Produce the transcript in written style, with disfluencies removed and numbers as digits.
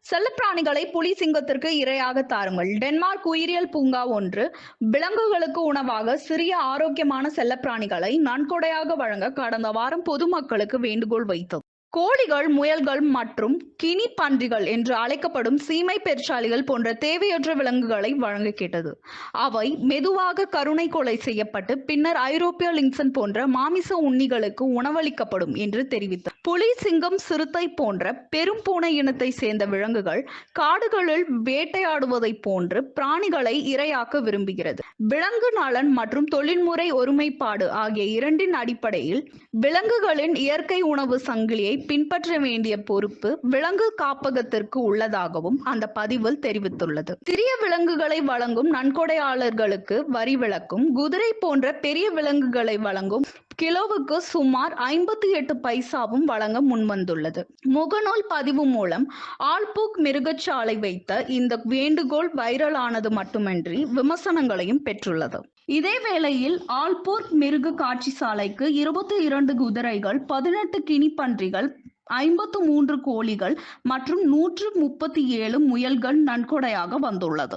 செல்லப்பிராணிகளை புலி சிங்கத்திற்கு இரையாக தாருங்கள். டென்மார்க் உயிரியல் பூங்கா ஒன்று விலங்குகளுக்கு உணவாக சிறிய ஆரோக்கியமான செல்லப்பிராணிகளை நன்கொடையாக வழங்க கடந்த வாரம் பொதுமக்களுக்கு வேண்டுகோள் வைத்தது. கோழிகள், முயல்கள் மற்றும் கினி பன்றிகள் என்று அழைக்கப்படும் சீமை பெருச்சாளிகள் போன்ற தேவையற்ற விலங்குகளை வழங்க கேட்டது. அவை மெதுவாக கருணை கொலை செய்யப்பட்டு பின்னர் ஐரோப்பிய லிங்சன் போன்ற மாமிச உண்ணிகளுக்கு உணவளிக்கப்படும் என்று தெரிவித்தார். புலி, சிங்கம், சிறுத்தை போன்ற பெரும் பூனை இனத்தை சேர்ந்த விலங்குகள் காடுகளில் வேட்டையாடுவதை போன்று பிராணிகளை இரையாக்க விரும்புகிறது. விலங்கு நலன் மற்றும் தொழில்முறை ஒருமைப்பாடு ஆகிய இரண்டின் அடிப்படையில் விலங்குகளின் இயற்கை உணவு சங்கிலியை பின்பற்ற வேண்டிய பொறுப்பு விலங்கு காப்பகத்திற்கு உள்ளதாகவும் அந்த பதிவில் தெரிவித்துள்ளது. சிறிய விலங்குகளை வழங்கும் நன்கொடையாளர்களுக்கு வரி விலக்கும், குதிரை போன்ற பெரிய விலங்குகளை வழங்கும் கிலோவுக்கு சுமார் 58 பைசாவும் வழங்க முன்வந்துள்ளது. முகநூல் பதிவு மூலம் ஆல்பூக் மிருகச்சாலை வைத்த இந்த வேண்டுகோள் வைரலானது மட்டுமின்றி விமர்சனங்களையும் பெற்றுள்ளது. இதேவேளையில் ஆல்பூர்க் மிருக காட்சி சாலைக்கு 22 குதிரைகள், 18 கினி பன்றிகள், 53 கோழிகள் மற்றும் 137 முயல்கள் நன்கொடையாக வந்துள்ளது.